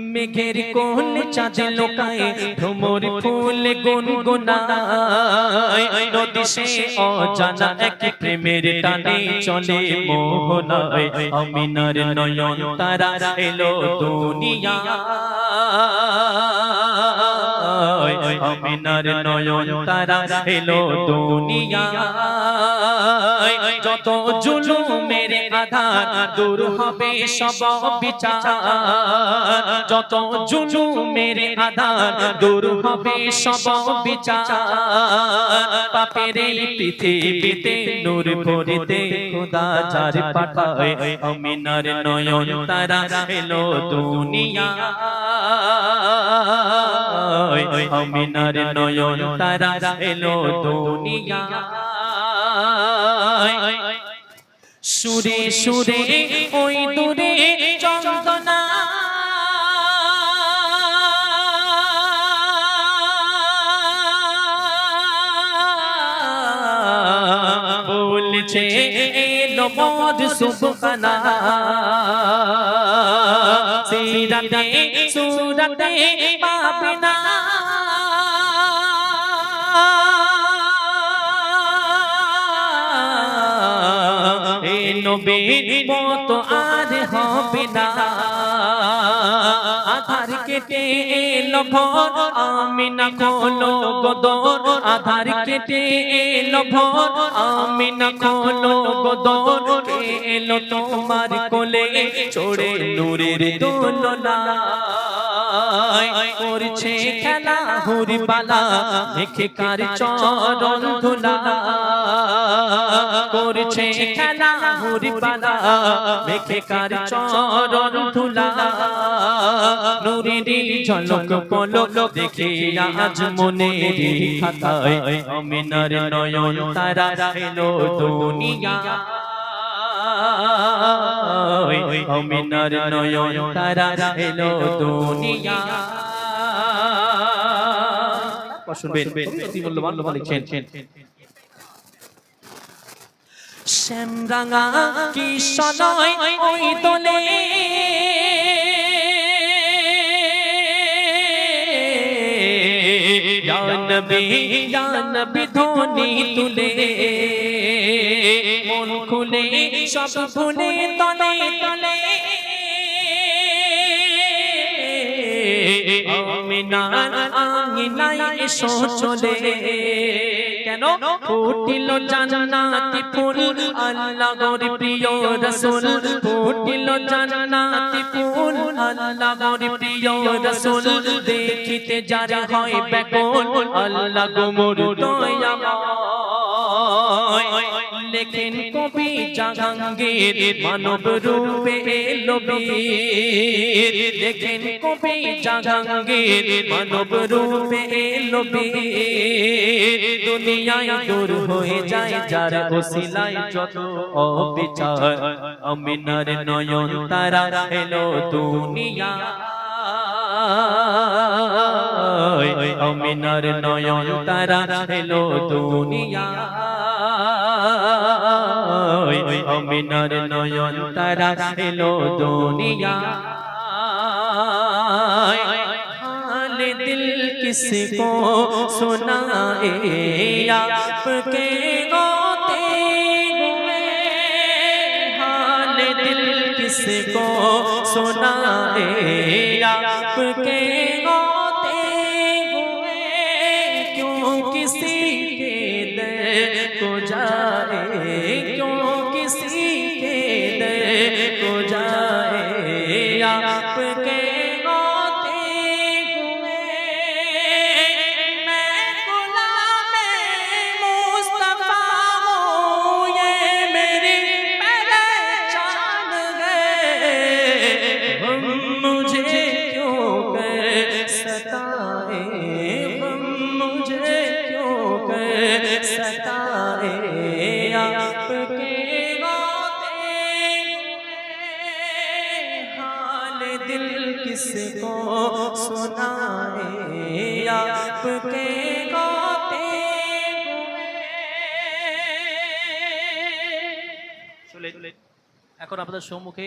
মেঘের কোলে চাঁদ লোকায় ভ্রমর ফুল গুনগুনায় নদী সে অজানা এক প্রেমের টানে চলে মোহনায় আমিনার নয়ন তারা এলো দুনিয়ায় আমিনার নয়ন তারা এলো দুনিয়ায় যত জুলুমের আধার দূর হবে সব বিচার যত জুলুমের আধার দূর হবে সব বিচার পাপের এই পৃথিবীতে নূর ভরিতে খোদা যার পাঠায় আমিনার নয়ন তারা এলো দুনিয়ায় আমিনার নয়ন তারা এলো দুনিয়ায় সুরে সুরে ওই দূরে চন্দনা বলছে এলো মদ সুবহানা সিরাতে সুরাতে পাবিনা নবীর মত আর হবে না আধার কেটে এলো ভোর আমিনা খোলো গদর আধার কেটে এলো ভোর আমিনা খোলো গদর এলো তোমার কোলে চড়ে নূরের দোলনা করছে খেলা হুরি বালা দেখে কার চরণ ধুলা করছে খেলা হুরি বালা দেখে কার চরণ ধুলা নূরের ঝলক পলক দেখে আজ মনের খাতায় আমিনার নয়ন তারা এলো দুনিয়ায় আমিনার নয়ন তারা এলো দুনিয়ায় শুনবেন অতি মূল্যবান লোক লিখছেন শ্যামরাঙা কি সনয় ওই দোলে ইয়া নবী ধ্বনি তুলে মন খুলে সব ভুলে তলে তলে আমিনার আঙিনায় এসো চলে কেন ফুটিল জান্নাতি ফুল আল্লাহর প্রিয় রাসূল ফুটিল জান্নাতি ফুল আল্লাহর প্রিয় রাসূল দেখিতে যার হয় ব্যাকুল আল্লাহ গো মোর দয়াময় লেখেন কবি জাহাঙ্গীর মানব রূপে এলো বীর লেখেন কবি জাহাঙ্গীর মানব রূপে এলো বীর দুনিয়ায় দূর হয়ে যায় যার ওসিলায় যত অবিচার আমিনার নয়ন তারা এলো দুনিয়ায় আমিনার নয়ন তারা এলো দুনিয়ায় আমিনার নয়ন তারা এলো দুনিয়ায় हाल दिल किसको सुनाए आपके गाते हुए हाल दिल किसको सुनाए आपके गाते हुए क्यों किसी के दर को जाए क्यों किसी के दर को जाए आपके सताए आपके गाते हाल दिल किसको सुनाए आपके गाते এখন আপনাদের সম্মুখে